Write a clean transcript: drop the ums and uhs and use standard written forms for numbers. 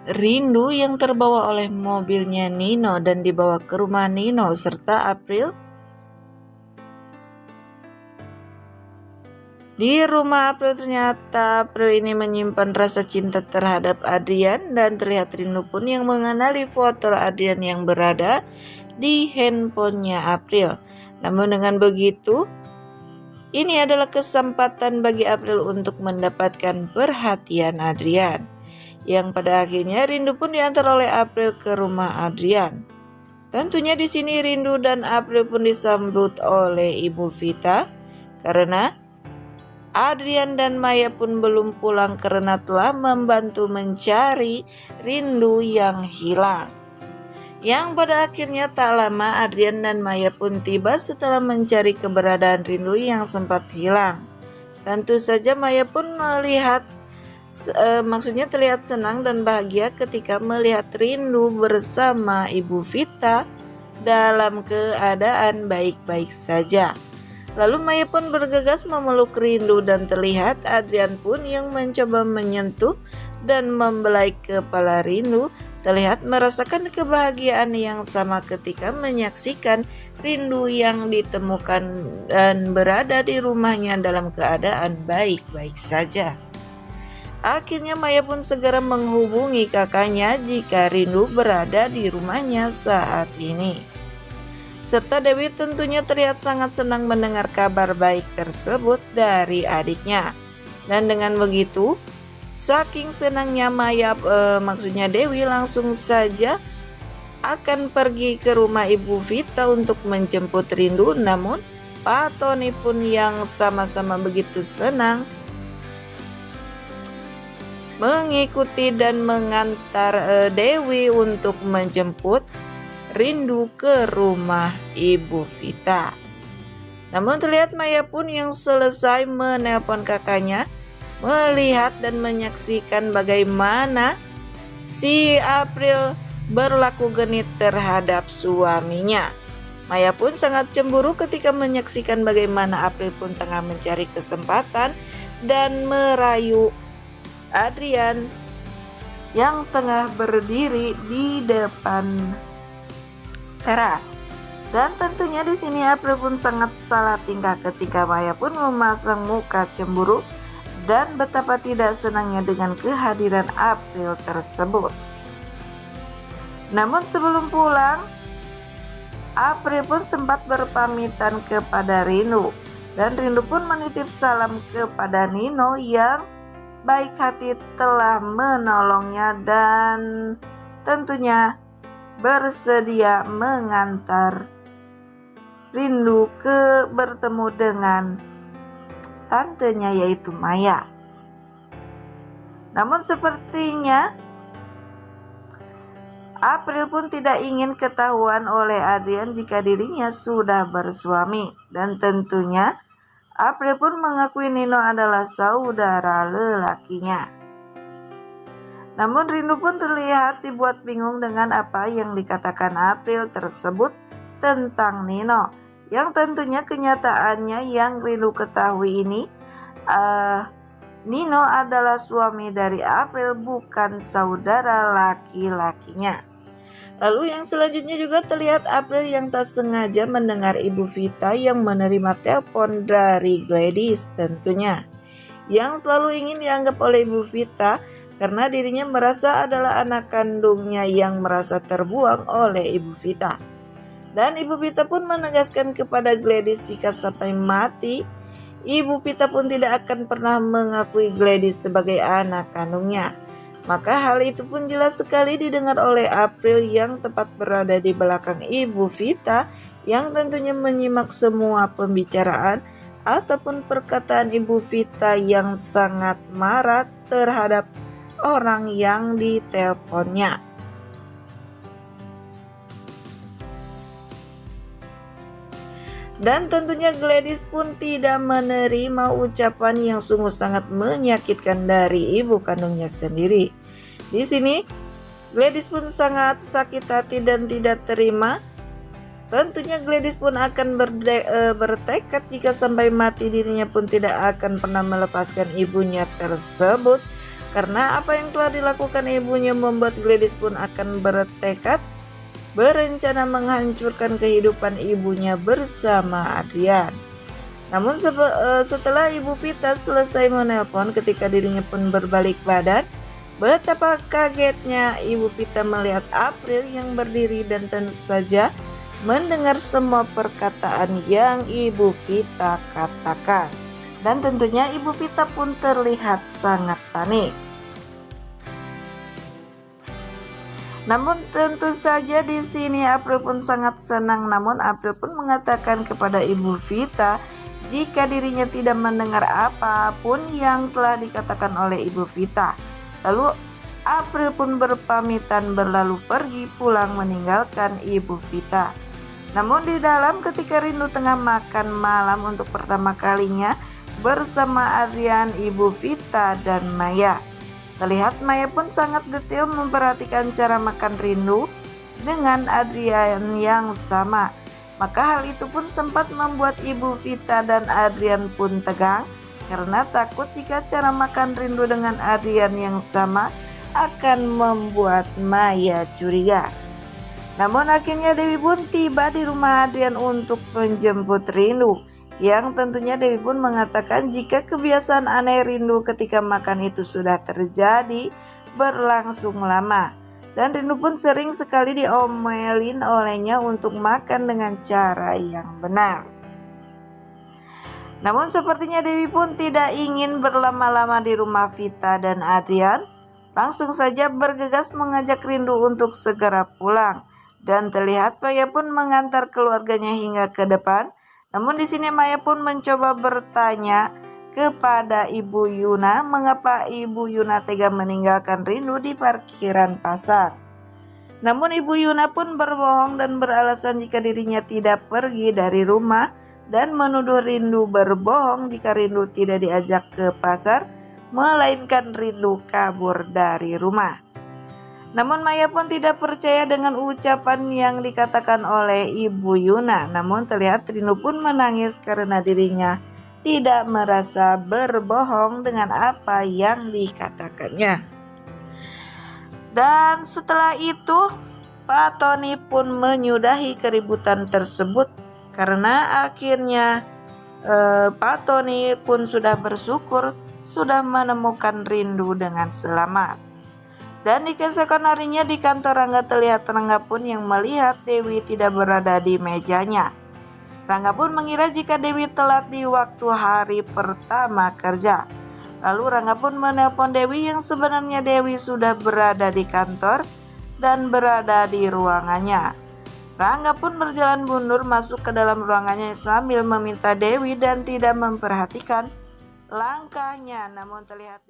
Rindu yang terbawa oleh mobilnya Nino dan dibawa ke rumah Nino serta April. Di rumah April ternyata April ini menyimpan rasa cinta terhadap Adrian dan terlihat rindu pun yang mengenali foto Adrian yang berada di handphonenya April. Namun dengan begitu, ini adalah kesempatan bagi April untuk mendapatkan perhatian Adrian. Yang pada akhirnya rindu pun diantar oleh April ke rumah Adrian. Tentunya di sini rindu dan April pun disambut oleh Ibu Vita karena Adrian dan Maya pun belum pulang karena telah membantu mencari rindu yang hilang. Yang pada akhirnya tak lama Adrian dan Maya pun tiba setelah mencari keberadaan rindu yang sempat hilang. Tentu saja Maya pun terlihat senang dan bahagia ketika melihat rindu bersama Ibu Vita dalam keadaan baik-baik saja. Lalu Maya pun bergegas memeluk rindu dan terlihat Adrian pun yang mencoba menyentuh dan membelai kepala rindu terlihat merasakan kebahagiaan yang sama ketika menyaksikan rindu yang ditemukan dan berada di rumahnya dalam keadaan baik-baik saja. Akhirnya Maya pun segera menghubungi kakaknya jika rindu berada di rumahnya saat ini. Serta Dewi tentunya terlihat sangat senang mendengar kabar baik tersebut dari adiknya. Dan dengan begitu, saking senangnya maksudnya Dewi langsung saja akan pergi ke rumah Ibu Vita untuk menjemput rindu. Namun Pak Tony pun yang sama-sama begitu senang mengikuti dan mengantar Dewi untuk menjemput rindu ke rumah Ibu Vita. Namun terlihat Maya pun yang selesai menelpon kakaknya melihat dan menyaksikan bagaimana si April berlaku genit terhadap suaminya. Maya pun sangat cemburu ketika menyaksikan bagaimana April pun tengah mencari kesempatan dan merayu Adrian yang tengah berdiri di depan teras. Dan tentunya di sini April pun sangat salah tingkah ketika Maya pun memasang muka cemburu dan betapa tidak senangnya dengan kehadiran April tersebut. Namun sebelum pulang, April pun sempat berpamitan kepada Rindu dan Rindu pun menitip salam kepada Nino yang baik hati telah menolongnya dan tentunya bersedia mengantar Rindu bertemu dengan tantenya yaitu Maya. Namun sepertinya April pun tidak ingin ketahuan oleh Adrian jika dirinya sudah bersuami dan tentunya April pun mengakui Nino adalah saudara lelakinya. Namun Rindu pun terlihat dibuat bingung dengan apa yang dikatakan April tersebut tentang Nino. Yang tentunya kenyataannya yang Rindu ketahui ini, Nino adalah suami dari April, bukan saudara laki-lakinya. Lalu yang selanjutnya juga terlihat April yang tak sengaja mendengar Ibu Vita yang menerima telepon dari Gladys tentunya. Yang selalu ingin dianggap oleh Ibu Vita karena dirinya merasa adalah anak kandungnya yang merasa terbuang oleh Ibu Vita. Dan Ibu Vita pun menegaskan kepada Gladys jika sampai mati, Ibu Vita pun tidak akan pernah mengakui Gladys sebagai anak kandungnya. Maka hal itu pun jelas sekali didengar oleh April yang tepat berada di belakang Ibu Vita yang tentunya menyimak semua pembicaraan ataupun perkataan Ibu Vita yang sangat marah terhadap orang yang diteleponnya. Dan tentunya Gladys pun tidak menerima ucapan yang sungguh sangat menyakitkan dari ibu kandungnya sendiri. Di sini Gladys pun sangat sakit hati dan tidak terima. Tentunya Gladys pun akan bertekad jika sampai mati dirinya pun tidak akan pernah melepaskan ibunya tersebut. Karena apa yang telah dilakukan ibunya membuat Gladys pun akan bertekad berencana menghancurkan kehidupan ibunya bersama Adrian. Namun setelah Ibu Vita selesai menelpon, ketika dirinya pun berbalik badan, betapa kagetnya Ibu Vita melihat April yang berdiri dan tentu saja mendengar semua perkataan yang Ibu Vita katakan. Dan tentunya Ibu Vita pun terlihat sangat panik. Namun tentu saja di sini April pun sangat senang. Namun April pun mengatakan kepada Ibu Vita jika dirinya tidak mendengar apapun yang telah dikatakan oleh Ibu Vita. Lalu April pun berpamitan berlalu pergi pulang meninggalkan Ibu Vita. Namun di dalam ketika Rindu tengah makan malam untuk pertama kalinya bersama Adrian, Ibu Vita, dan Maya. Terlihat Maya pun sangat detail memperhatikan cara makan Rindu dengan Adrian yang sama. Maka hal itu pun sempat membuat Ibu Vita dan Adrian pun tegang karena takut jika cara makan Rindu dengan Adrian yang sama akan membuat Maya curiga. Namun akhirnya Dewi pun tiba di rumah Adrian untuk menjemput Rindu. Yang tentunya Dewi pun mengatakan jika kebiasaan aneh Rindu ketika makan itu sudah terjadi berlangsung lama. Dan Rindu pun sering sekali diomelin olehnya untuk makan dengan cara yang benar. Namun sepertinya Dewi pun tidak ingin berlama-lama di rumah Vita dan Adrian. Langsung saja bergegas mengajak Rindu untuk segera pulang. Dan terlihat Maya pun mengantar keluarganya hingga ke depan. Namun di sini Maya pun mencoba bertanya kepada Ibu Yuna mengapa Ibu Yuna tega meninggalkan Rindu di parkiran pasar. Namun Ibu Yuna pun berbohong dan beralasan jika dirinya tidak pergi dari rumah dan menuduh Rindu berbohong jika Rindu tidak diajak ke pasar, melainkan Rindu kabur dari rumah. Namun Maya pun tidak percaya dengan ucapan yang dikatakan oleh Ibu Yuna. Namun terlihat Rindu pun menangis karena dirinya tidak merasa berbohong dengan apa yang dikatakannya. Dan setelah itu Pak Tony pun menyudahi keributan tersebut karena akhirnya Pak Tony pun sudah bersyukur sudah menemukan Rindu dengan selamat. Dan di keesokan harinya di kantor Rangga terlihat Rangga pun yang melihat Dewi tidak berada di mejanya. Rangga pun mengira jika Dewi telat di waktu hari pertama kerja. Lalu Rangga pun menelpon Dewi yang sebenarnya Dewi sudah berada di kantor dan berada di ruangannya. Rangga pun berjalan mundur masuk ke dalam ruangannya sambil meminta Dewi dan tidak memperhatikan langkahnya. Namun terlihat